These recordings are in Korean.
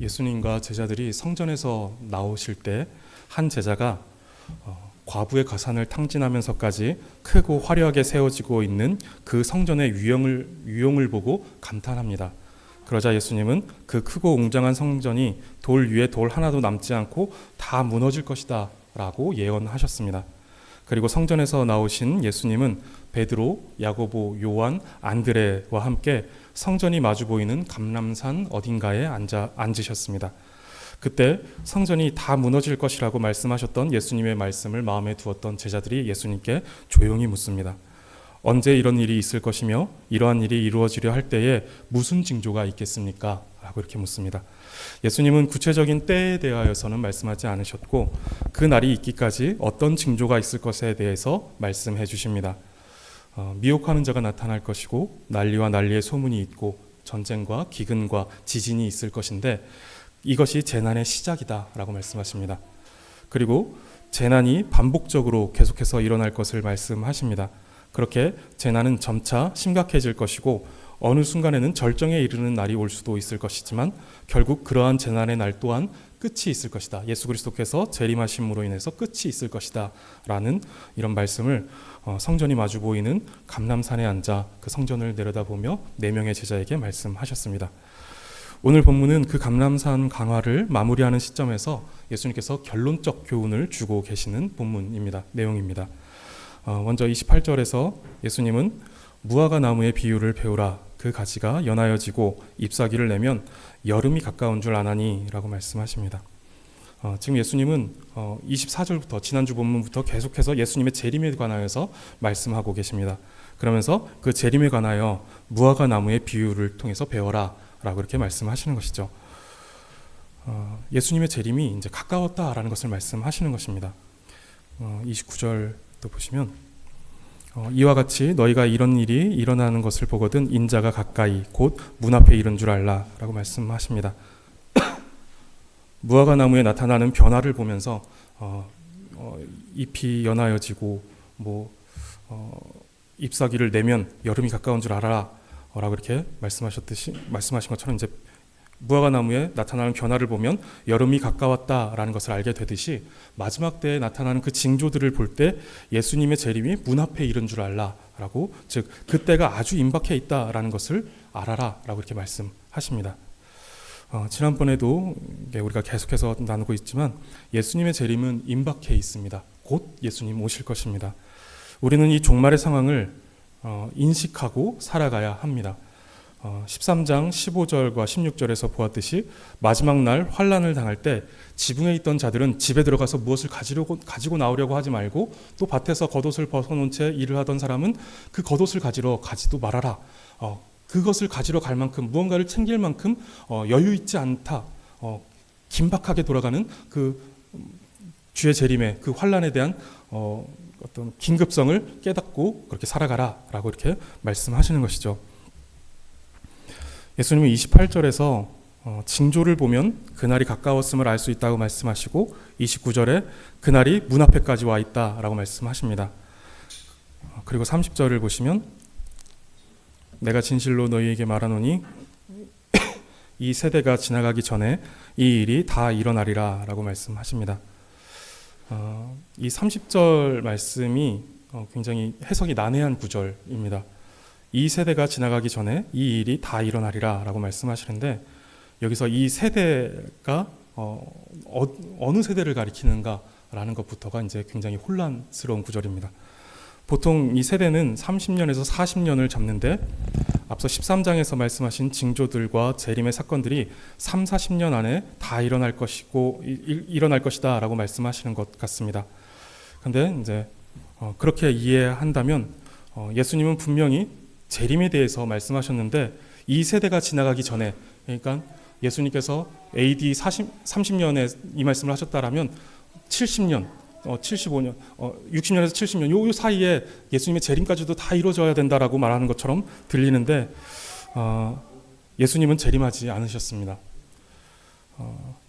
예수님과 제자들이 성전에서 나오실 때 한 제자가 과부의 가산을 탕진하면서까지 크고 화려하게 세워지고 있는 그 성전의 위용을 보고 감탄합니다. 그러자 예수님은 그 크고 웅장한 성전이 돌 위에 돌 하나도 남지 않고 다 무너질 것이다 라고 예언하셨습니다. 그리고 성전에서 나오신 예수님은 베드로, 야고보, 요한, 안드레와 함께 성전이 마주 보이는 감람산 어딘가에 앉으셨습니다. 그때 성전이 다 무너질 것이라고 말씀하셨던 예수님의 말씀을 마음에 두었던 제자들이 예수님께 조용히 묻습니다. 언제 이런 일이 있을 것이며 이러한 일이 이루어지려 할 때에 무슨 징조가 있겠습니까? 라고 이렇게 묻습니다. 예수님은 구체적인 때에 대하여서는 말씀하지 않으셨고 그 날이 있기까지 어떤 징조가 있을 것에 대해서 말씀해 주십니다. 미혹하는 자가 나타날 것이고 난리와 난리의 소문이 있고 전쟁과 기근과 지진이 있을 것인데 이것이 재난의 시작이다 라고 말씀하십니다. 그리고 재난이 반복적으로 계속해서 일어날 것을 말씀하십니다. 그렇게 재난은 점차 심각해질 것이고 어느 순간에는 절정에 이르는 날이 올 수도 있을 것이지만 결국 그러한 재난의 날 또한 끝이 있을 것이다. 예수 그리스도께서 재림하심으로 인해서 끝이 있을 것이다 라는 이런 말씀을 성전이 마주 보이는 감람산에 앉아 그 성전을 내려다보며 4명의 제자에게 말씀하셨습니다. 오늘 본문은 그 감람산 강화를 마무리하는 시점에서 예수님께서 결론적 교훈을 주고 계시는 본문입니다. 내용입니다. 먼저 28절에서 예수님은 무화과 나무의 비유를 배우라. 그 가지가 연하여지고 잎사귀를 내면 여름이 가까운 줄 아나니 라고 말씀하십니다. 지금 예수님은 24절부터 지난주 본문부터 계속해서 예수님의 재림에 관하여서 말씀하고 계십니다. 그러면서 그 재림에 관하여 무화과 나무의 비유를 통해서 배워라 라고 이렇게 말씀하시는 것이죠. 예수님의 재림이 이제 가까웠다라는 것을 말씀하시는 것입니다. 29절도 보시면 이와 같이 너희가 이런 일이 일어나는 것을 보거든 인자가 가까이 곧 문 앞에 이른 줄 알라 라고 말씀하십니다. 무화과 나무에 나타나는 변화를 보면서 잎이 연하여지고 잎사귀를 내면 여름이 가까운 줄 알아라 라고 이렇게 말씀하신 것처럼 이제 무화과 나무에 나타나는 변화를 보면 여름이 가까웠다라는 것을 알게 되듯이 마지막 때에 나타나는 그 징조들을 볼 때 예수님의 재림이 문 앞에 이른 줄 알라라고, 즉 그때가 아주 임박해 있다라는 것을 알아라라고 이렇게 말씀하십니다. 지난번에도 우리가 계속해서 나누고 있지만 예수님의 재림은 임박해 있습니다. 곧 예수님 오실 것입니다. 우리는 이 종말의 상황을 인식하고 살아가야 합니다. 13장 15절과 16절에서 보았듯이 마지막 날 환난을 당할 때 지붕에 있던 자들은 집에 들어가서 무엇을 가지고 나오려고 하지 말고 또 밭에서 겉옷을 벗어놓은 채 일을 하던 사람은 그 겉옷을 가지도 말아라. 그것을 가지러 갈 만큼 무언가를 챙길 만큼 여유 있지 않다. 긴박하게 돌아가는 그 주의 재림의 그 환난에 대한 어떤 긴급성을 깨닫고 그렇게 살아가라라고 이렇게 말씀하시는 것이죠. 예수님은 28절에서 징조를 보면 그날이 가까웠음을 알 수 있다고 말씀하시고 29절에 그날이 문 앞에까지 와 있다라고 말씀하십니다. 그리고 30절을 보시면 내가 진실로 너희에게 말하노니 이 세대가 지나가기 전에 이 일이 다 일어나리라 라고 말씀하십니다. 이 30절 말씀이 굉장히 해석이 난해한 구절입니다. 이 세대가 지나가기 전에 이 일이 다 일어나리라 라고 말씀하시는데 여기서 이 세대가 어느 세대를 가리키는가 라는 것부터가 이제 굉장히 혼란스러운 구절입니다. 보통 이 세대는 30년에서 40년을 잡는데 앞서 13장에서 말씀하신 징조들과 재림의 사건들이 3, 40년 안에 다 일어날 것이다 라고 말씀하시는 것 같습니다. 그런데 이제 그렇게 이해한다면 예수님은 분명히 재림에 대해서 말씀하셨는데 이 세대가 지나가기 전에, 그러니까 예수님께서 AD 30년에 이 말씀을 하셨다라면 70년, 75년, 60년에서 70년 요 사이에 예수님의 재림까지도 다 이루어져야 된다라고 말하는 것처럼 들리는데 예수님은 재림하지 않으셨습니다.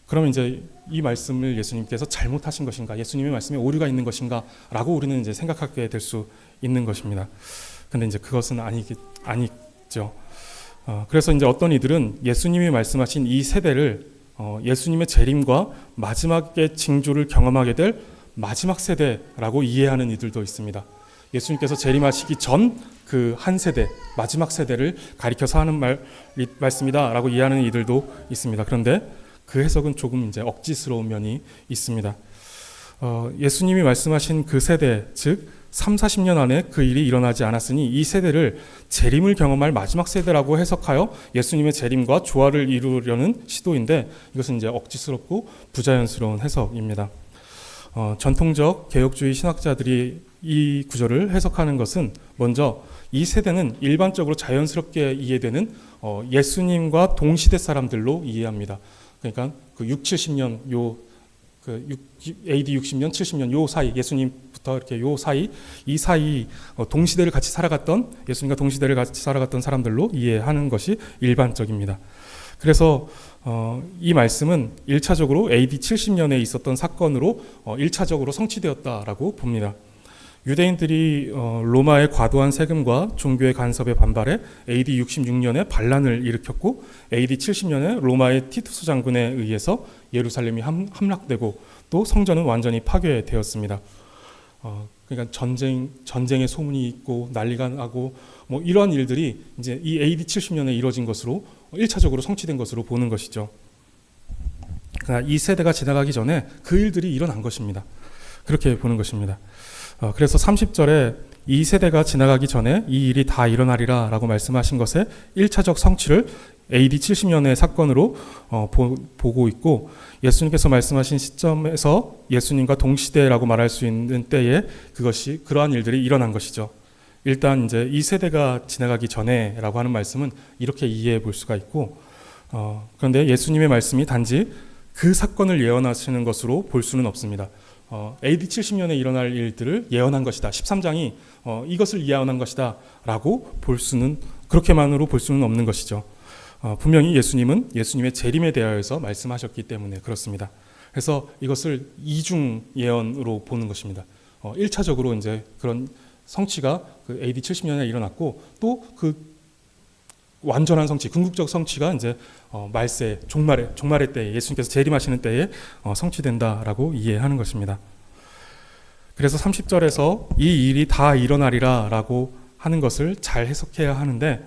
그러면 이제 이 말씀을 예수님께서 잘못하신 것인가, 예수님의 말씀에 오류가 있는 것인가라고 우리는 이제 생각하게 될 수 있는 것입니다. 근데 이제 그것은 아니죠. 그래서 이제 어떤 이들은 예수님이 말씀하신 이 세대를 예수님의 재림과 마지막의 징조를 경험하게 될 마지막 세대라고 이해하는 이들도 있습니다. 예수님께서 재림하시기 전 그 한 세대, 마지막 세대를 가리켜서 하는 말씀이다라고 이해하는 이들도 있습니다. 그런데 그 해석은 조금 이제 억지스러운 면이 있습니다. 예수님이 말씀하신 그 세대, 즉 30-40년 안에 그 일이 일어나지 않았으니 이 세대를 재림을 경험할 마지막 세대라고 해석하여 예수님의 재림과 조화를 이루려는 시도인데, 이것은 이제 억지스럽고 부자연스러운 해석입니다. 전통적 개혁주의 신학자들이 이 구절을 해석하는 것은, 먼저 이 세대는 일반적으로 자연스럽게 이해되는 예수님과 동시대 사람들로 이해합니다. 그러니까 그 6-70년 AD 60년, 70년 요 사이, 예수님부터 이렇게 요 사이, 이 사이 동시대를 같이 살아갔던, 예수님과 동시대를 같이 살아갔던 사람들로 이해하는 것이 일반적입니다. 그래서 이 말씀은 1차적으로 AD 70년에 있었던 사건으로 1차적으로 성취되었다라고 봅니다. 유대인들이 로마의 과도한 세금과 종교의 간섭에 반발해 AD 66년에 반란을 일으켰고, AD 70년에 로마의 티투스 장군에 의해서 예루살렘이 함락되고 또 성전은 완전히 파괴되었습니다. 그러니까 전쟁의 소문이 있고 난리가 나고 뭐 이러한 일들이 이제 이 AD 70년에 이뤄진 것으로 1차적으로 성취된 것으로 보는 것이죠. 그러니까 이 세대가 지나가기 전에 그 일들이 일어난 것입니다. 그렇게 보는 것입니다. 그래서 30절에 이 세대가 지나가기 전에 이 일이 다 일어나리라 라고 말씀하신 것의 1차적 성취를 AD 70년의 사건으로 보고 있고, 예수님께서 말씀하신 시점에서 예수님과 동시대라고 말할 수 있는 때에 그러한 일들이 일어난 것이죠. 일단 이제 이 세대가 지나가기 전에라고 하는 말씀은 이렇게 이해해 볼 수가 있고, 그런데 예수님의 말씀이 단지 그 사건을 예언하시는 것으로 볼 수는 없습니다. AD 70년에 일어날 일들을 예언한 것이다, 13장이 이것을 예언한 것이다 라고 그렇게만으로 볼 수는 없는 것이죠. 분명히 예수님은 예수님의 재림에 대하여서 말씀하셨기 때문에 그렇습니다. 그래서 이것을 이중 예언으로 보는 것입니다. 1차적으로 이제 그런 성취가 그 AD 70년에 일어났고, 또 그 완전한 성취, 궁극적 성취가 이제 말세, 종말의 때에, 예수님께서 재림하시는 때에 성취된다라고 이해하는 것입니다. 그래서 30절에서 이 일이 다 일어나리라 라고 하는 것을 잘 해석해야 하는데,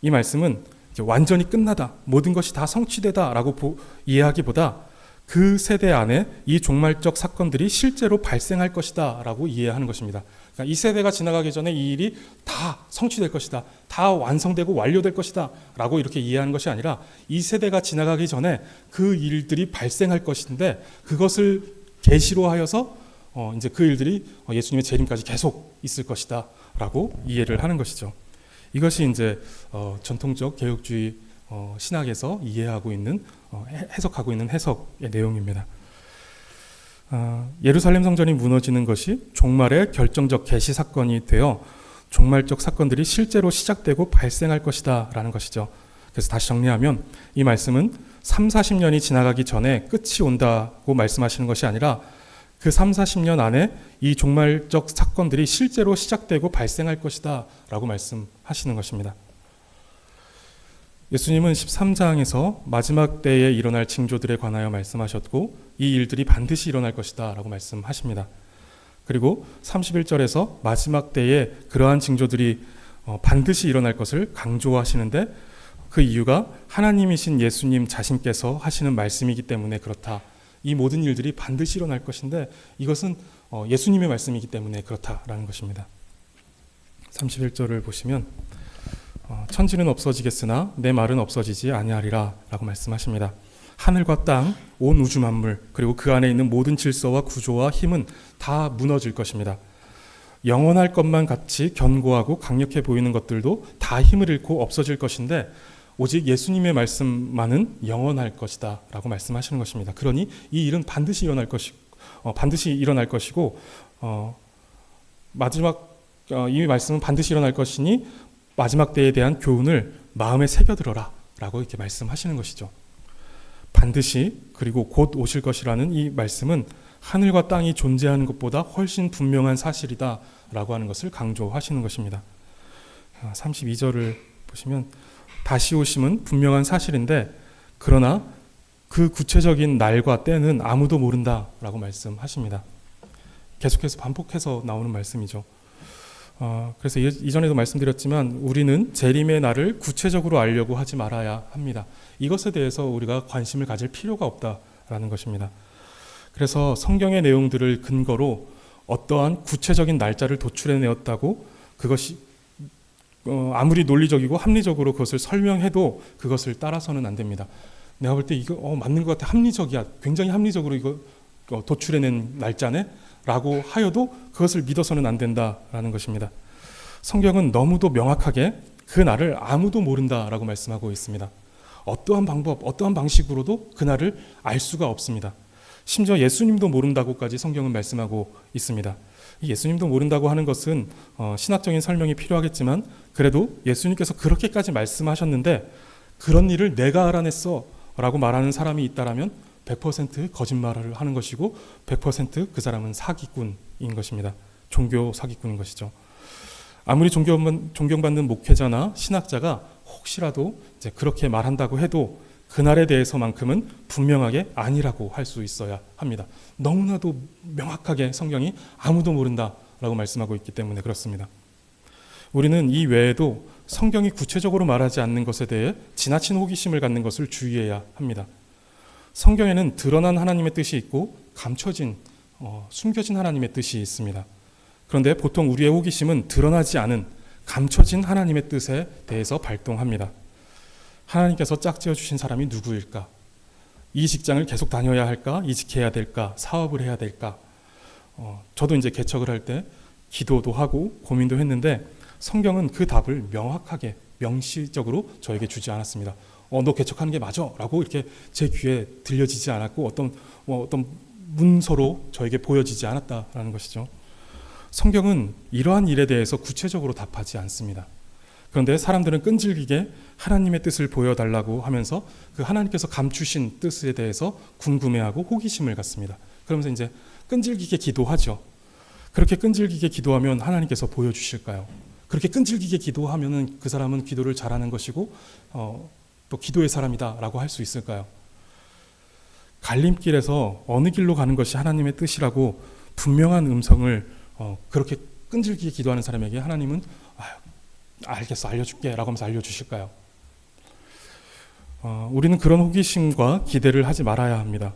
이 말씀은 완전히 끝나다, 모든 것이 다 성취되다 라고 이해하기보다 그 세대 안에 이 종말적 사건들이 실제로 발생할 것이다 라고 이해하는 것입니다. 그러니까 이 세대가 지나가기 전에 이 일이 다 성취될 것이다, 다 완성되고 완료될 것이다 라고 이렇게 이해하는 것이 아니라, 이 세대가 지나가기 전에 그 일들이 발생할 것인데 그것을 계시로 하여서 이제 그 일들이 예수님의 재림까지 계속 있을 것이다 라고 이해를 하는 것이죠. 이것이 이제 전통적 개혁주의 신학에서 이해하고 있는, 해석하고 있는 해석의 내용입니다. 예루살렘 성전이 무너지는 것이 종말의 결정적 계시 사건이 되어 종말적 사건들이 실제로 시작되고 발생할 것이다 라는 것이죠. 그래서 다시 정리하면 이 말씀은 30-40년이 지나가기 전에 끝이 온다고 말씀하시는 것이 아니라, 그 30-40년 안에 이 종말적 사건들이 실제로 시작되고 발생할 것이다 라고 말씀하시는 것입니다. 예수님은 13장에서 마지막 때에 일어날 징조들에 관하여 말씀하셨고, 이 일들이 반드시 일어날 것이다 라고 말씀하십니다. 그리고 31절에서 마지막 때에 그러한 징조들이 반드시 일어날 것을 강조하시는데, 그 이유가 하나님이신 예수님 자신께서 하시는 말씀이기 때문에 그렇다. 이 모든 일들이 반드시 일어날 것인데 이것은 예수님의 말씀이기 때문에 그렇다라는 것입니다. 31절을 보시면 천지는 없어지겠으나 내 말은 없어지지 아니하리라 라고 말씀하십니다. 하늘과 땅, 온 우주 만물, 그리고 그 안에 있는 모든 질서와 구조와 힘은 다 무너질 것입니다. 영원할 것만 같이 견고하고 강력해 보이는 것들도 다 힘을 잃고 없어질 것인데, 오직 예수님의 말씀만은 영원할 것이다 라고 말씀하시는 것입니다. 그러니 이 일은 반드시 일어날 것이고, 이 말씀은 반드시 일어날 것이니 마지막 때에 대한 교훈을 마음에 새겨들어라 라고 이렇게 말씀하시는 것이죠. 반드시, 그리고 곧 오실 것이라는 이 말씀은 하늘과 땅이 존재하는 것보다 훨씬 분명한 사실이다 라고 하는 것을 강조하시는 것입니다. 32절을 보시면, 다시 오심은 분명한 사실인데 그러나 그 구체적인 날과 때는 아무도 모른다라고 말씀하십니다. 계속해서 반복해서 나오는 말씀이죠. 그래서 이전에도 말씀드렸지만 우리는 재림의 날을 구체적으로 알려고 하지 말아야 합니다. 이것에 대해서 우리가 관심을 가질 필요가 없다라는 것입니다. 그래서 성경의 내용들을 근거로 어떠한 구체적인 날짜를 도출해내었다고 그것이 아무리 논리적이고 합리적으로 그것을 설명해도 그것을 따라서는 안 됩니다. 내가 볼 때 이거 맞는 것 같아, 합리적이야, 굉장히 합리적으로 이거 도출해낸 날짜네 라고 하여도 그것을 믿어서는 안 된다라는 것입니다. 성경은 너무도 명확하게 그 날을 아무도 모른다라고 말씀하고 있습니다. 어떠한 방법, 어떠한 방식으로도 그 날을 알 수가 없습니다. 심지어 예수님도 모른다고까지 성경은 말씀하고 있습니다. 예수님도 모른다고 하는 것은 신학적인 설명이 필요하겠지만 그래도 예수님께서 그렇게까지 말씀하셨는데 그런 일을 내가 알아냈어 라고 말하는 사람이 있다라면 100% 거짓말을 하는 것이고 100% 그 사람은 사기꾼인 것입니다. 종교 사기꾼인 것이죠. 아무리 존경받는 목회자나 신학자가 혹시라도 이제 그렇게 말한다고 해도 그날에 대해서만큼은 분명하게 아니라고 할 수 있어야 합니다. 너무나도 명확하게 성경이 아무도 모른다라고 말씀하고 있기 때문에 그렇습니다. 우리는 이 외에도 성경이 구체적으로 말하지 않는 것에 대해 지나친 호기심을 갖는 것을 주의해야 합니다. 성경에는 드러난 하나님의 뜻이 있고 감춰진, 숨겨진 하나님의 뜻이 있습니다. 그런데 보통 우리의 호기심은 드러나지 않은 감춰진 하나님의 뜻에 대해서 발동합니다. 하나님께서 짝지어 주신 사람이 누구일까? 이 직장을 계속 다녀야 할까? 이직해야 될까? 사업을 해야 될까? 저도 이제 개척을 할 때 기도도 하고 고민도 했는데 성경은 그 답을 명확하게 명시적으로 저에게 주지 않았습니다. 너 개척하는 게 맞아 라고 이렇게 제 귀에 들려지지 않았고 어떤 문서로 저에게 보여지지 않았다라는 것이죠. 성경은 이러한 일에 대해서 구체적으로 답하지 않습니다. 그런데 사람들은 끈질기게 하나님의 뜻을 보여달라고 하면서 그 하나님께서 감추신 뜻에 대해서 궁금해하고 호기심을 갖습니다. 그러면서 이제 끈질기게 기도하죠. 그렇게 끈질기게 기도하면 하나님께서 보여주실까요? 그렇게 끈질기게 기도하면 그 사람은 기도를 잘하는 것이고 또 기도의 사람이다라고 할 수 있을까요? 갈림길에서 어느 길로 가는 것이 하나님의 뜻이라고 분명한 음성을 그렇게 끈질기게 기도하는 사람에게 하나님은 알겠어, 알려줄게 라고 하면서 알려주실까요? 우리는 그런 호기심과 기대를 하지 말아야 합니다.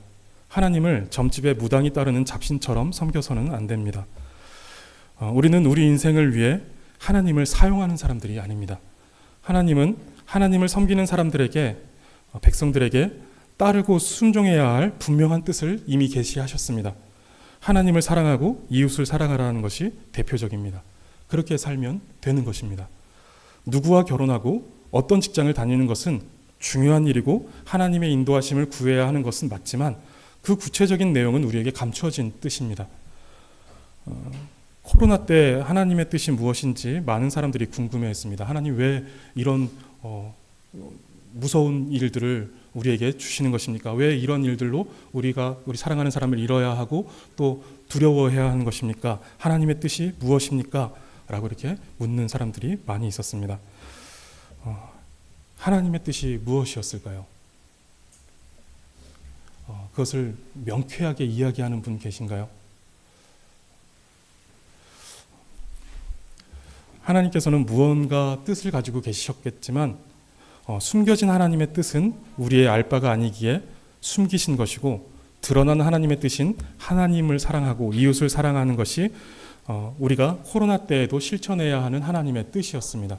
하나님을 점집에 무당이 따르는 잡신처럼 섬겨서는 안 됩니다. 우리는 우리 인생을 위해 하나님을 사용하는 사람들이 아닙니다. 하나님은 하나님을 섬기는 사람들에게, 백성들에게 따르고 순종해야 할 분명한 뜻을 이미 계시하셨습니다. 하나님을 사랑하고 이웃을 사랑하라는 것이 대표적입니다. 그렇게 살면 되는 것입니다. 누구와 결혼하고 어떤 직장을 다니는 것은 중요한 일이고 하나님의 인도하심을 구해야 하는 것은 맞지만 그 구체적인 내용은 우리에게 감춰진 뜻입니다. 코로나 때 하나님의 뜻이 무엇인지 많은 사람들이 궁금해했습니다. 하나님 왜 이런 무서운 일들을 우리에게 주시는 것입니까? 왜 이런 일들로 우리 사랑하는 사람을 잃어야 하고 또 두려워해야 하는 것입니까? 하나님의 뜻이 무엇입니까? 라고 이렇게 묻는 사람들이 많이 있었습니다. 하나님의 뜻이 무엇이었을까요? 그것을 명쾌하게 이야기하는 분 계신가요? 하나님께서는 무언가 뜻을 가지고 계시셨겠지만 숨겨진 하나님의 뜻은 우리의 알 바가 아니기에 숨기신 것이고 드러나는 하나님의 뜻인 하나님을 사랑하고 이웃을 사랑하는 것이 우리가 코로나 때에도 실천해야 하는 하나님의 뜻이었습니다.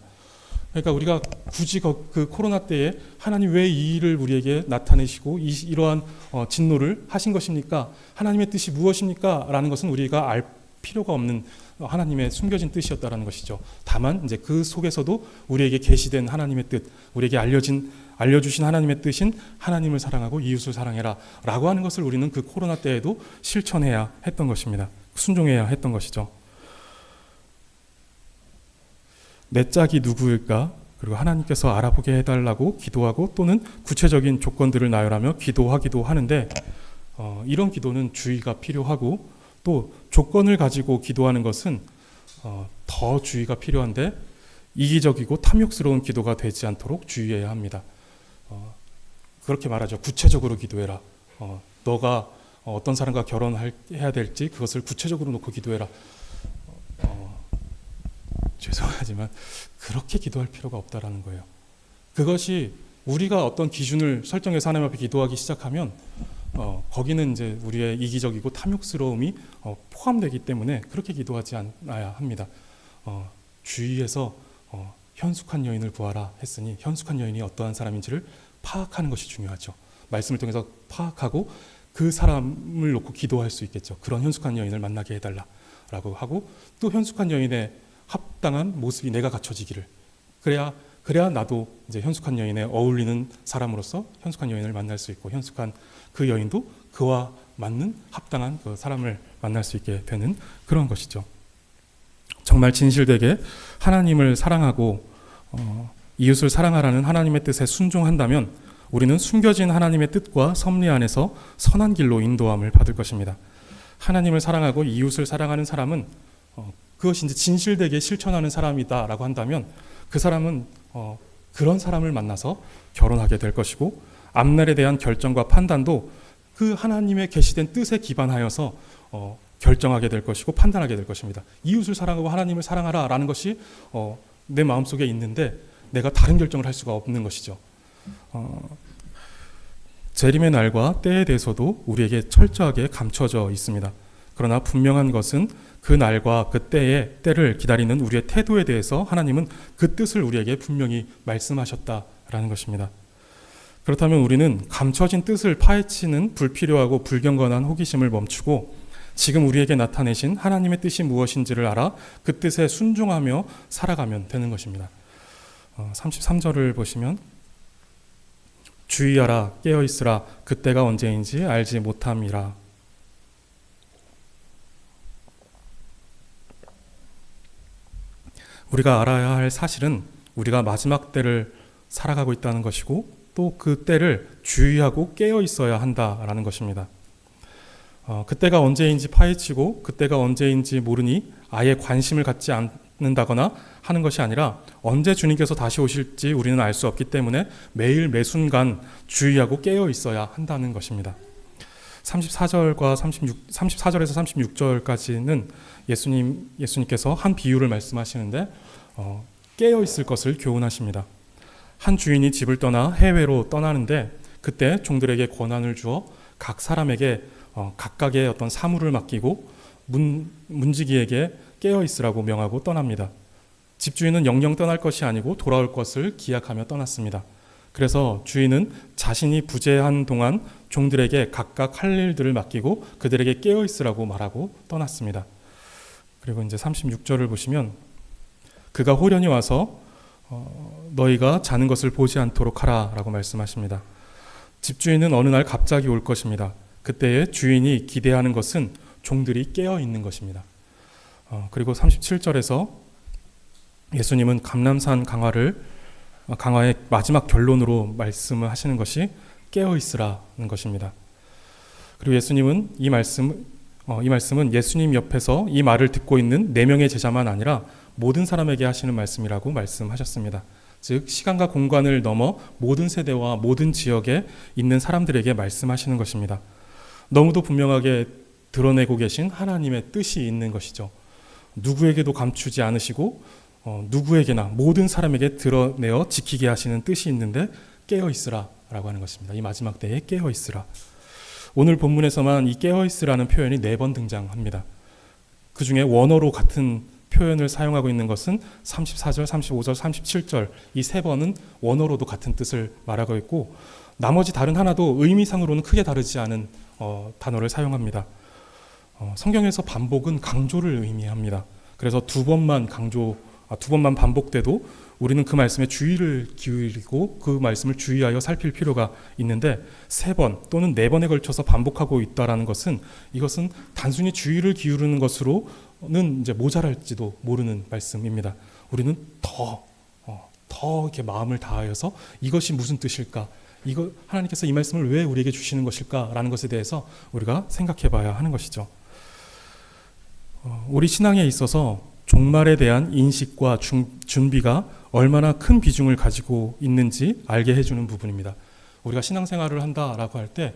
그러니까 우리가 굳이 그 코로나 때에 하나님 왜 이 일을 우리에게 나타내시고 이러한 진노를 하신 것입니까? 하나님의 뜻이 무엇입니까? 라는 것은 우리가 알 필요가 없는 하나님의 숨겨진 뜻이었다라는 것이죠. 다만 이제 그 속에서도 우리에게 계시된 하나님의 뜻, 우리에게 알려주신 하나님의 뜻인 하나님을 사랑하고 이웃을 사랑해라 라고 하는 것을 우리는 그 코로나 때에도 실천해야 했던 것입니다. 순종해야 했던 것이죠. 내 짝이 누구일까? 그리고 하나님께서 알아보게 해달라고 기도하고 또는 구체적인 조건들을 나열하며 기도하기도 하는데 이런 기도는 주의가 필요하고 또 조건을 가지고 기도하는 것은 더 주의가 필요한데 이기적이고 탐욕스러운 기도가 되지 않도록 주의해야 합니다. 그렇게 말하죠. 구체적으로 기도해라. 너가 어떤 사람과 결혼해야 될지 그것을 구체적으로 놓고 기도해라. 죄송하지만 그렇게 기도할 필요가 없다라는 거예요. 그것이 우리가 어떤 기준을 설정해서 하나님 앞에 기도하기 시작하면 거기는 이제 우리의 이기적이고 탐욕스러움이 포함되기 때문에 그렇게 기도하지 않아야 합니다. 주위에서 현숙한 여인을 구하라 했으니 현숙한 여인이 어떠한 사람인지를 파악하는 것이 중요하죠. 말씀을 통해서 파악하고 그 사람을 놓고 기도할 수 있겠죠. 그런 현숙한 여인을 만나게 해달라라고 하고 또 현숙한 여인의 합당한 모습이 내가 갖춰지기를 그래야 나도 이제 현숙한 여인에 어울리는 사람으로서 현숙한 여인을 만날 수 있고 현숙한 그 여인도 그와 맞는 합당한 그 사람을 만날 수 있게 되는 그런 것이죠. 정말 진실되게 하나님을 사랑하고 이웃을 사랑하라는 하나님의 뜻에 순종한다면 우리는 숨겨진 하나님의 뜻과 섭리 안에서 선한 길로 인도함을 받을 것입니다. 하나님을 사랑하고 이웃을 사랑하는 사람은 그것이 이제 진실되게 실천하는 사람이다라고 한다면 그 사람은 그런 사람을 만나서 결혼하게 될 것이고 앞날에 대한 결정과 판단도 그 하나님의 계시된 뜻에 기반하여서 결정하게 될 것이고 판단하게 될 것입니다. 이웃을 사랑하고 하나님을 사랑하라라는 것이 내 마음속에 있는데 내가 다른 결정을 할 수가 없는 것이죠. 재림의 날과 때에 대해서도 우리에게 철저하게 감춰져 있습니다. 그러나 분명한 것은 그 날과 그 때를 기다리는 우리의 태도에 대해서 하나님은 그 뜻을 우리에게 분명히 말씀하셨다라는 것입니다. 그렇다면 우리는 감춰진 뜻을 파헤치는 불필요하고 불경건한 호기심을 멈추고 지금 우리에게 나타내신 하나님의 뜻이 무엇인지를 알아 그 뜻에 순종하며 살아가면 되는 것입니다. 33절을 보시면 주의하라 깨어있으라 그때가 언제인지 알지 못함이라. 우리가 알아야 할 사실은 우리가 마지막 때를 살아가고 있다는 것이고 또 그 때를 주의하고 깨어 있어야 한다라는 것입니다. 그때가 언제인지 파헤치고 그때가 언제인지 모르니 아예 관심을 갖지 않는다거나 하는 것이 아니라 언제 주님께서 다시 오실지 우리는 알 수 없기 때문에 매일 매순간 주의하고 깨어 있어야 한다는 것입니다. 34절에서 36절까지는 예수님께서 한 비유를 말씀하시는데 깨어 있을 것을 교훈하십니다. 한 주인이 집을 떠나 해외로 떠나는데 그때 종들에게 권한을 주어 각 사람에게 각각의 어떤 사물을 맡기고 문지기에게 깨어 있으라고 명하고 떠납니다. 집주인은 영영 떠날 것이 아니고 돌아올 것을 기약하며 떠났습니다. 그래서 주인은 자신이 부재한 동안 종들에게 각각 할 일들을 맡기고 그들에게 깨어 있으라고 말하고 떠났습니다. 그리고 이제 36절을 보시면 그가 호련히 와서 너희가 자는 것을 보지 않도록 하라라고 말씀하십니다. 집주인은 어느 날 갑자기 올 것입니다. 그때에 주인이 기대하는 것은 종들이 깨어 있는 것입니다. 그리고 37절에서 예수님은 감람산 강화의 마지막 결론으로 말씀을 하시는 것이 깨어 있으라는 것입니다. 그리고 예수님은 이 말씀은 예수님 옆에서 이 말을 듣고 있는 4명의 제자만 아니라 모든 사람에게 하시는 말씀이라고 말씀하셨습니다. 즉 시간과 공간을 넘어 모든 세대와 모든 지역에 있는 사람들에게 말씀하시는 것입니다. 너무도 분명하게 드러내고 계신 하나님의 뜻이 있는 것이죠. 누구에게도 감추지 않으시고 누구에게나 모든 사람에게 드러내어 지키게 하시는 뜻이 있는데 깨어 있으라 라고 하는 것입니다. 이 마지막 때에 깨어 있으라. 오늘 본문에서만 이 깨어 있으라는 표현이 4번 등장합니다. 그 중에 원어로 같은 표현을 사용하고 있는 것은 34절, 35절, 37절 이 3번은 원어로도 같은 뜻을 말하고 있고 나머지 다른 하나도 의미상으로는 크게 다르지 않은 단어를 사용합니다. 성경에서 반복은 강조를 의미합니다. 그래서 2번만 반복돼도 우리는 그 말씀에 주의를 기울이고 그 말씀을 주의하여 살필 필요가 있는데 3번 또는 4번에 걸쳐서 반복하고 있다라는 것은 이것은 단순히 주의를 기울이는 것으로는 이제 모자랄지도 모르는 말씀입니다. 우리는 더 이렇게 마음을 다하여서 이것이 무슨 뜻일까? 하나님께서 이 말씀을 왜 우리에게 주시는 것일까라는 것에 대해서 우리가 생각해 봐야 하는 것이죠. 우리 신앙에 있어서 종말에 대한 인식과 준비가 얼마나 큰 비중을 가지고 있는지 알게 해주는 부분입니다. 우리가 신앙생활을 한다라고 할 때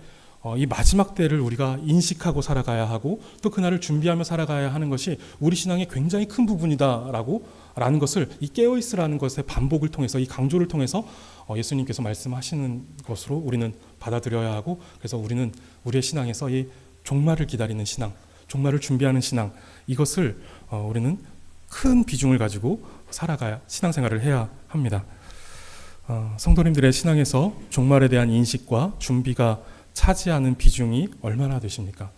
이 마지막 때를 우리가 인식하고 살아가야 하고 또 그날을 준비하며 살아가야 하는 것이 우리 신앙의 굉장히 큰 부분이다라는 것을 이 깨어있으라는 것의 반복을 통해서 이 강조를 통해서 예수님께서 말씀하시는 것으로 우리는 받아들여야 하고, 그래서 우리는 우리의 신앙에서 이 종말을 기다리는 신앙, 종말을 준비하는 신앙, 이것을 우리는 큰 비중을 가지고 살아가야 신앙생활을 해야 합니다. 성도님들의 신앙에서 종말에 대한 인식과 준비가 차지하는 비중이 얼마나 되십니까?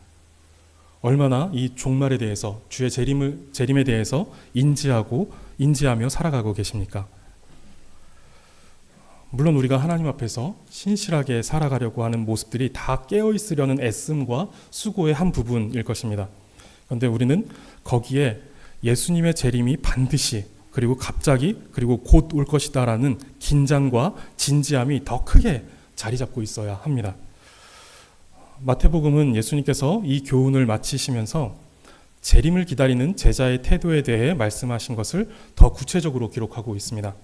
얼마나 이 종말에 대해서, 주의 재림에 대해서 인지하며 살아가고 계십니까? 물론 우리가 하나님 앞에서 신실하게 살아가려고 하는 모습들이 다 깨어있으려는 애씀과 수고의 한 부분일 것입니다. 그런데 우리는 거기에 예수님의 재림이 반드시, 그리고 갑자기, 그리고 곧 올 것이다라는 긴장과 진지함이 더 크게 자리 잡고 있어야 합니다. 마태복음은 예수님께서 이 교훈을 마치시면서 재림을 기다리는 제자의 태도에 대해 말씀하신 것을 더 구체적으로 기록하고 있습니다.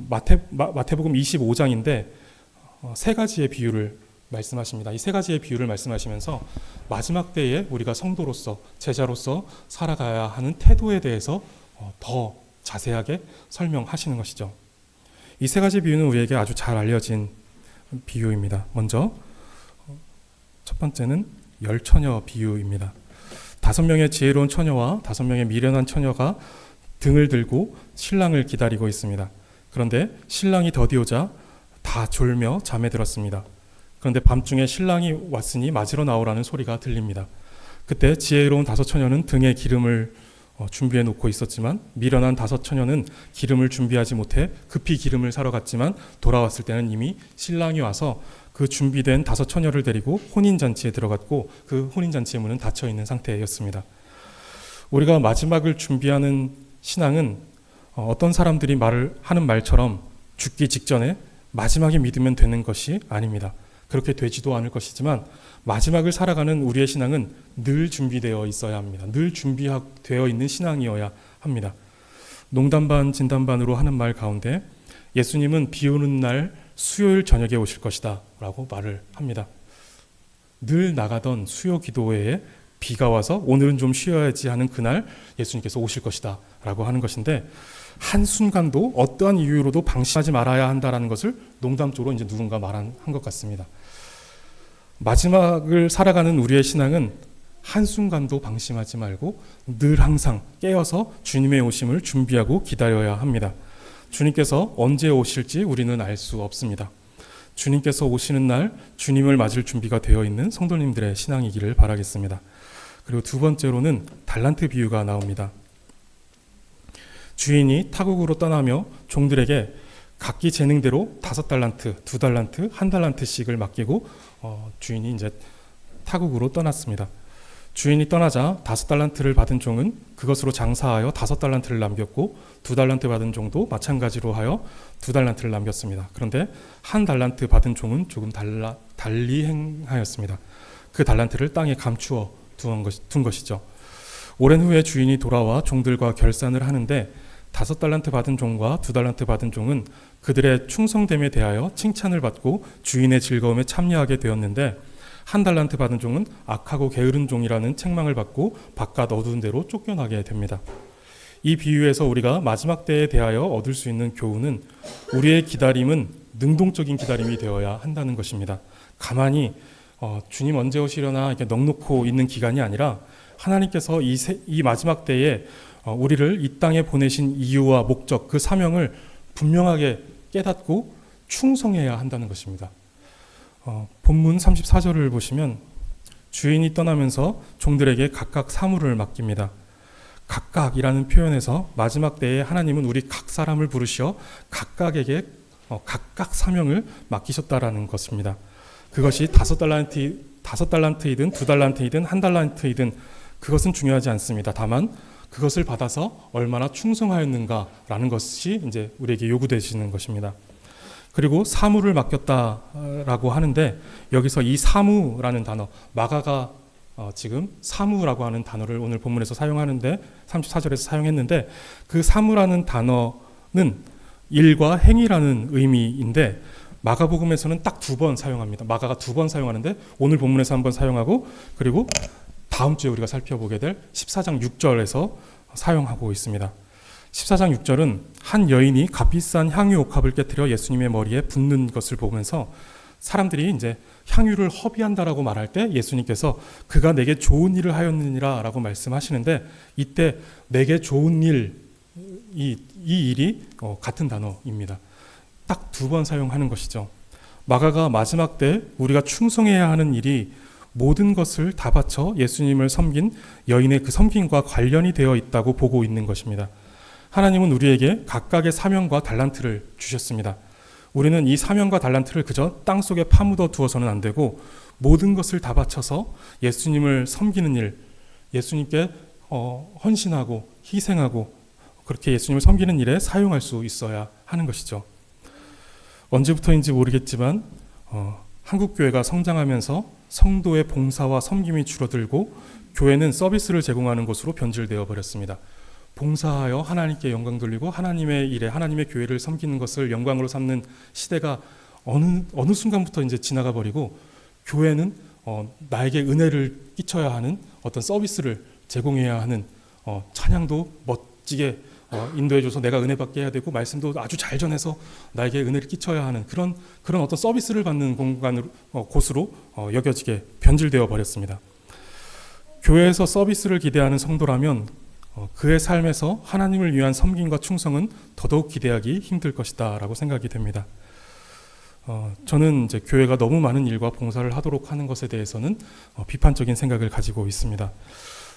마태복음 25장인데 세 가지의 비유를 말씀하십니다. 이 세 가지의 비유를 말씀하시면서 마지막 때에 우리가 성도로서, 제자로서 살아가야 하는 태도에 대해서 더 자세하게 설명하시는 것이죠. 이 세 가지 비유는 우리에게 아주 잘 알려진 비유입니다. 먼저 첫 번째는 열처녀 비유입니다. 5명의 지혜로운 처녀와 5명의 미련한 처녀가 등을 들고 신랑을 기다리고 있습니다. 그런데 신랑이 더디오자 다 졸며 잠에 들었습니다. 그런데 밤중에 신랑이 왔으니 맞으러 나오라는 소리가 들립니다. 그때 지혜로운 5 처녀는 등에 기름을 준비해 놓고 있었지만 미련한 5 처녀는 기름을 준비하지 못해 급히 기름을 사러 갔지만 돌아왔을 때는 이미 신랑이 와서 그 준비된 5 처녀를 데리고 혼인잔치에 들어갔고 그 혼인잔치의 문은 닫혀 있는 상태였습니다. 우리가 마지막을 준비하는 신앙은 어떤 사람들이 하는 말처럼 죽기 직전에 마지막에 믿으면 되는 것이 아닙니다. 그렇게 되지도 않을 것이지만 마지막을 살아가는 우리의 신앙은 늘 준비되어 있어야 합니다. 늘 준비되어 있는 신앙이어야 합니다. 농담 반 진담 반으로 하는 말 가운데 예수님은 비 오는 날 수요일 저녁에 오실 것이다 라고 말을 합니다. 늘 나가던 수요 기도회에 비가 와서 오늘은 좀 쉬어야지 하는 그날 예수님께서 오실 것이다 라고 하는 것인데, 한순간도 어떠한 이유로도 방심하지 말아야 한다는 것을 농담적으로 이제 누군가 말한 것 같습니다. 마지막을 살아가는 우리의 신앙은 한순간도 방심하지 말고 늘 항상 깨어서 주님의 오심을 준비하고 기다려야 합니다. 주님께서 언제 오실지 우리는 알 수 없습니다. 주님께서 오시는 날 주님을 맞을 준비가 되어 있는 성도님들의 신앙이기를 바라겠습니다. 그리고 두 번째로는 달란트 비유가 나옵니다. 주인이 타국으로 떠나며 종들에게 각기 재능대로 5달란트, 2달란트, 1달란트씩을 맡기고 주인이 이제 타국으로 떠났습니다. 주인이 떠나자 5달란트를 받은 종은 그것으로 장사하여 5달란트를 남겼고 2달란트 받은 종도 마찬가지로 하여 2달란트를 남겼습니다. 그런데 1달란트 받은 종은 조금 달리 행하였습니다. 그 달란트를 땅에 감추어 둔 것이죠. 오랜 후에 주인이 돌아와 종들과 결산을 하는데 5달란트 받은 종과 2달란트 받은 종은 그들의 충성됨에 대하여 칭찬을 받고 주인의 즐거움에 참여하게 되었는데 1달란트 받은 종은 악하고 게으른 종이라는 책망을 받고 바깥 어두운 데로 쫓겨나게 됩니다. 이 비유에서 우리가 마지막 때에 대하여 얻을 수 있는 교훈은 우리의 기다림은 능동적인 기다림이 되어야 한다는 것입니다. 가만히 주님 언제 오시려나 이렇게 넋놓고 있는 기간이 아니라 하나님께서 이 마지막 때에 우리를 이 땅에 보내신 이유와 목적, 그 사명을 분명하게 깨닫고 충성해야 한다는 것입니다. 본문 34절을 보시면 주인이 떠나면서 종들에게 각각 사물을 맡깁니다. 각각이라는 표현에서 마지막 때에 하나님은 우리 각 사람을 부르시어 각각에게 각각 사명을 맡기셨다라는 것입니다. 그것이 5달란트이든 2달란트이든 1달란트이든 그것은 중요하지 않습니다. 다만 그것을 받아서 얼마나 충성하였는가라는 것이 이제 우리에게 요구되시는 것입니다. 그리고 사무를 맡겼다라고 하는데 여기서 이 사무라는 단어, 마가가 지금 사무라고 하는 단어를 오늘 본문에서 사용하는데 34절에서 사용했는데 그 사무라는 단어는 일과 행위라는 의미인데 마가복음에서는 딱 2번 사용합니다. 마가가 2번 사용하는데 오늘 본문에서 한번 사용하고 그리고 다음 주에 우리가 살펴보게 될 14장 6절에서 사용하고 있습니다. 14장 6절은 한 여인이 값비싼 향유 옥합을 깨뜨려 예수님의 머리에 붓는 것을 보면서 사람들이 이제 향유를 허비한다라고 말할 때 예수님께서 그가 내게 좋은 일을 하였느니라 라고 말씀하시는데 이때 내게 좋은 일, 이 일이 같은 단어입니다. 딱 2번 사용하는 것이죠. 마가가 마지막 때 우리가 충성해야 하는 일이 모든 것을 다 바쳐 예수님을 섬긴 여인의 그 섬김과 관련이 되어 있다고 보고 있는 것입니다. 하나님은 우리에게 각각의 사명과 달란트를 주셨습니다. 우리는 이 사명과 달란트를 그저 땅속에 파묻어 두어서는 안 되고 모든 것을 다 바쳐서 예수님을 섬기는 일, 예수님께 헌신하고 희생하고 그렇게 예수님을 섬기는 일에 사용할 수 있어야 하는 것이죠. 언제부터인지 모르겠지만 한국교회가 성장하면서 성도의 봉사와 섬김이 줄어들고 교회는 서비스를 제공하는 곳으로 변질되어 버렸습니다. 봉사하여 하나님께 영광 돌리고 하나님의 일에 하나님의 교회를 섬기는 것을 영광으로 삼는 시대가 어느 순간부터 이제 지나가 버리고 교회는 나에게 은혜를 끼쳐야 하는 어떤 서비스를 제공해야 하는 찬양도 멋지게 인도해줘서 내가 은혜 받게 해야 되고 말씀도 아주 잘 전해서 나에게 은혜를 끼쳐야 하는 그런 어떤 서비스를 받는 곳으로 여겨지게 변질되어 버렸습니다. 교회에서 서비스를 기대하는 성도라면 그의 삶에서 하나님을 위한 섬김과 충성은 더더욱 기대하기 힘들 것이다 라고 생각이 됩니다. 저는 이제 교회가 너무 많은 일과 봉사를 하도록 하는 것에 대해서는 비판적인 생각을 가지고 있습니다.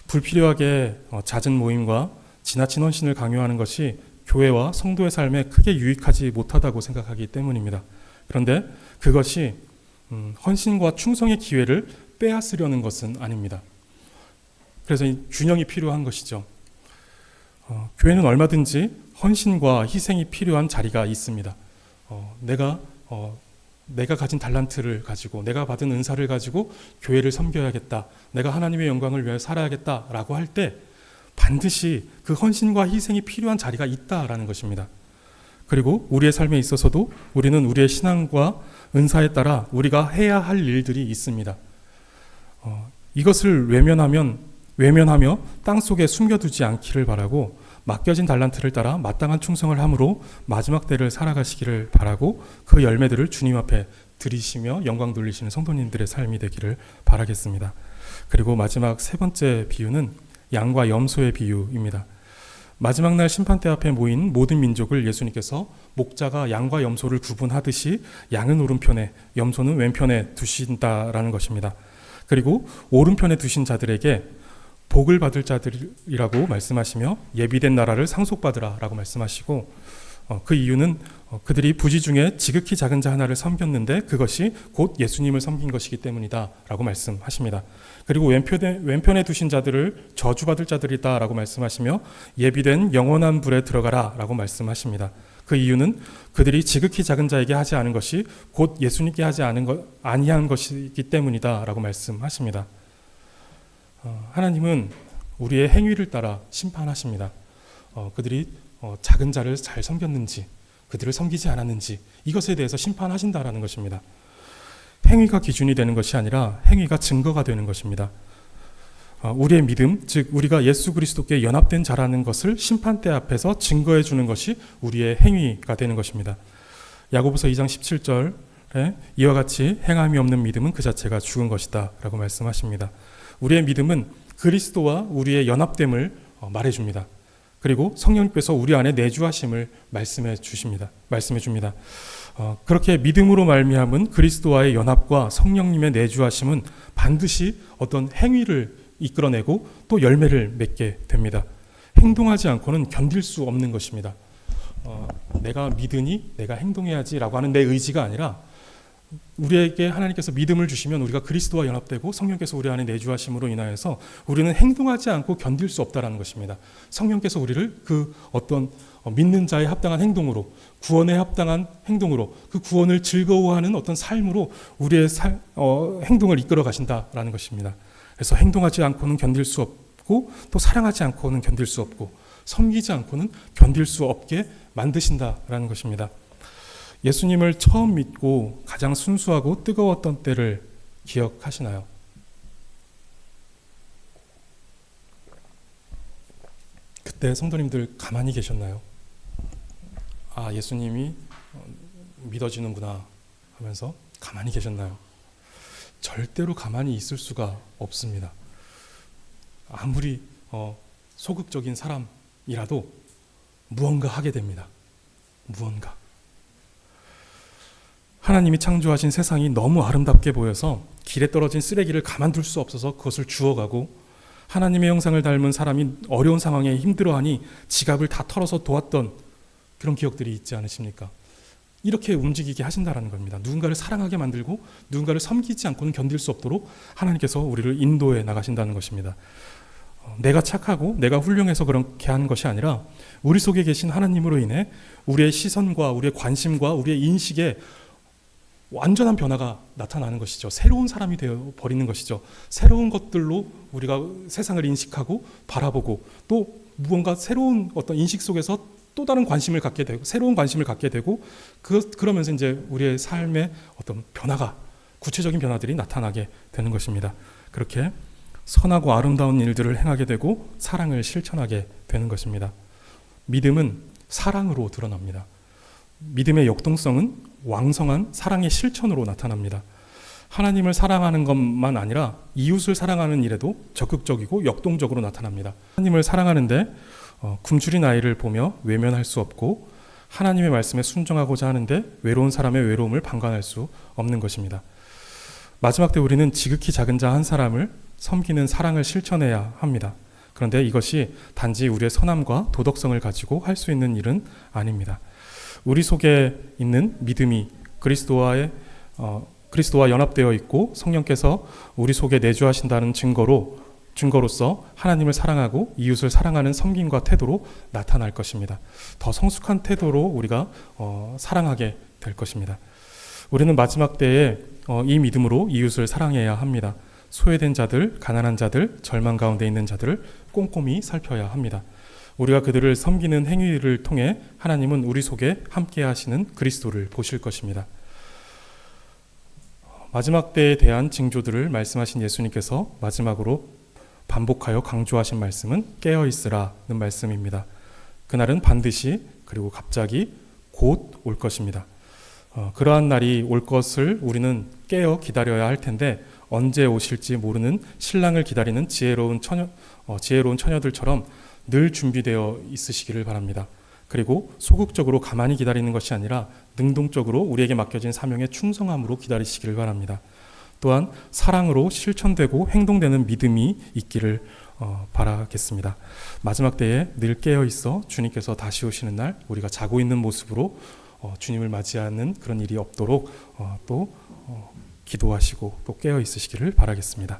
불필요하게 잦은 모임과 지나친 헌신을 강요하는 것이 교회와 성도의 삶에 크게 유익하지 못하다고 생각하기 때문입니다. 그런데 그것이 헌신과 충성의 기회를 빼앗으려는 것은 아닙니다. 그래서 이 균형이 필요한 것이죠. 교회는 얼마든지 헌신과 희생이 필요한 자리가 있습니다. 내가 가진 달란트를 가지고 내가 받은 은사를 가지고 교회를 섬겨야겠다. 내가 하나님의 영광을 위해 살아야겠다라고 할 때 반드시 그 헌신과 희생이 필요한 자리가 있다라는 것입니다. 그리고 우리의 삶에 있어서도 우리는 우리의 신앙과 은사에 따라 우리가 해야 할 일들이 있습니다. 이것을 외면하며 땅속에 숨겨두지 않기를 바라고 맡겨진 달란트를 따라 마땅한 충성을 함으로 마지막 때를 살아가시기를 바라고 그 열매들을 주님 앞에 드리시며 영광 돌리시는 성도님들의 삶이 되기를 바라겠습니다. 그리고 마지막 3번째 비유는 양과 염소의 비유입니다. 마지막 날 심판대 앞에 모인 모든 민족을 예수님께서 목자가 양과 염소를 구분하듯이 양은 오른편에 염소는 왼편에 두신다라는 것입니다. 그리고 오른편에 두신 자들에게 복을 받을 자들이라고 말씀하시며 예비된 나라를 상속받으라 라고 말씀하시고 그 이유는 그들이 부지 중에 지극히 작은 자 하나를 섬겼는데 그것이 곧 예수님을 섬긴 것이기 때문이다 라고 말씀하십니다. 그리고 왼편에 두신 자들을 저주받을 자들이다 라고 말씀하시며 예비된 영원한 불에 들어가라 라고 말씀하십니다. 그 이유는 그들이 지극히 작은 자에게 하지 않은 것이 곧 예수님께 하지 아니한 것이기 때문이다 라고 말씀하십니다. 하나님은 우리의 행위를 따라 심판하십니다. 그들이 작은 자를 잘 섬겼는지 그들을 섬기지 않았는지 이것에 대해서 심판하신다라는 것입니다. 행위가 기준이 되는 것이 아니라 행위가 증거가 되는 것입니다. 우리의 믿음, 즉 우리가 예수 그리스도께 연합된 자라는 것을 심판대 앞에서 증거해 주는 것이 우리의 행위가 되는 것입니다. 야고보서 2장 17절에 이와 같이 행함이 없는 믿음은 그 자체가 죽은 것이다 라고 말씀하십니다. 우리의 믿음은 그리스도와 우리의 연합됨을 말해줍니다. 그리고 성령님께서 우리 안에 내주하심을 말씀해 줍니다. 그렇게 믿음으로 말미암은 그리스도와의 연합과 성령님의 내주하심은 반드시 어떤 행위를 이끌어내고 또 열매를 맺게 됩니다. 행동하지 않고는 견딜 수 없는 것입니다. 내가 믿으니 내가 행동해야지라고 하는 내 의지가 아니라 우리에게 하나님께서 믿음을 주시면 우리가 그리스도와 연합되고 성령께서 우리 안에 내주하심으로 인하여서 우리는 행동하지 않고 견딜 수 없다라는 것입니다. 성령께서 우리를 그 어떤 믿는 자의 합당한 행동으로 구원에 합당한 행동으로 그 구원을 즐거워하는 어떤 삶으로 우리의 행동을 이끌어 가신다라는 것입니다. 그래서 행동하지 않고는 견딜 수 없고 또 사랑하지 않고는 견딜 수 없고 섬기지 않고는 견딜 수 없게 만드신다라는 것입니다. 예수님을 처음 믿고 가장 순수하고 뜨거웠던 때를 기억하시나요? 그때 성도님들 가만히 계셨나요? 아, 예수님이 믿어지는구나 하면서 가만히 계셨나요? 절대로 가만히 있을 수가 없습니다. 아무리 소극적인 사람이라도 무언가 하게 됩니다. 무언가. 하나님이 창조하신 세상이 너무 아름답게 보여서 길에 떨어진 쓰레기를 가만둘 수 없어서 그것을 주워가고, 하나님의 형상을 닮은 사람이 어려운 상황에 힘들어하니 지갑을 다 털어서 도왔던 그런 기억들이 있지 않으십니까? 이렇게 움직이게 하신다라는 겁니다. 누군가를 사랑하게 만들고 누군가를 섬기지 않고는 견딜 수 없도록 하나님께서 우리를 인도해 나가신다는 것입니다. 내가 착하고 내가 훌륭해서 그렇게 하는 것이 아니라 우리 속에 계신 하나님으로 인해 우리의 시선과 우리의 관심과 우리의 인식에 완전한 변화가 나타나는 것이죠. 새로운 사람이 되어 버리는 것이죠. 새로운 것들로 우리가 세상을 인식하고 바라보고, 또 무언가 새로운 어떤 인식 속에서 또 다른 관심을 갖게 되고, 새로운 관심을 갖게 되고, 그러면서 이제 우리의 삶의 어떤 변화가, 구체적인 변화들이 나타나게 되는 것입니다. 그렇게 선하고 아름다운 일들을 행하게 되고 사랑을 실천하게 되는 것입니다. 믿음은 사랑으로 드러납니다. 믿음의 역동성은 왕성한 사랑의 실천으로 나타납니다. 하나님을 사랑하는 것만 아니라 이웃을 사랑하는 일에도 적극적이고 역동적으로 나타납니다. 하나님을 사랑하는데 굶주린 아이를 보며 외면할 수 없고, 하나님의 말씀에 순종하고자 하는데 외로운 사람의 외로움을 방관할 수 없는 것입니다. 마지막 때 우리는 지극히 작은 자 한 사람을 섬기는 사랑을 실천해야 합니다. 그런데 이것이 단지 우리의 선함과 도덕성을 가지고 할 수 있는 일은 아닙니다. 우리 속에 있는 믿음이 그리스도와 연합되어 있고 성령께서 우리 속에 내주하신다는 증거로서 하나님을 사랑하고 이웃을 사랑하는 섬김과 태도로 나타날 것입니다. 더 성숙한 태도로 우리가 사랑하게 될 것입니다. 우리는 마지막 때에 이 믿음으로 이웃을 사랑해야 합니다. 소외된 자들, 가난한 자들, 절망 가운데 있는 자들을 꼼꼼히 살펴야 합니다. 우리가 그들을 섬기는 행위를 통해 하나님은 우리 속에 함께 하시는 그리스도를 보실 것입니다. 마지막 때에 대한 징조들을 말씀하신 예수님께서 마지막으로 반복하여 강조하신 말씀은 깨어있으라는 말씀입니다. 그날은 반드시, 그리고 갑자기 곧 올 것입니다. 그러한 날이 올 것을 우리는 깨어 기다려야 할 텐데, 언제 오실지 모르는 신랑을 기다리는 지혜로운 처녀들처럼 늘 준비되어 있으시기를 바랍니다. 그리고 소극적으로 가만히 기다리는 것이 아니라 능동적으로 우리에게 맡겨진 사명에 충성함으로 기다리시기를 바랍니다. 또한 사랑으로 실천되고 행동되는 믿음이 있기를 바라겠습니다. 마지막 때에 늘 깨어 있어 주님께서 다시 오시는 날 우리가 자고 있는 모습으로 주님을 맞이하는 그런 일이 없도록 또 기도하시고 또 깨어 있으시기를 바라겠습니다.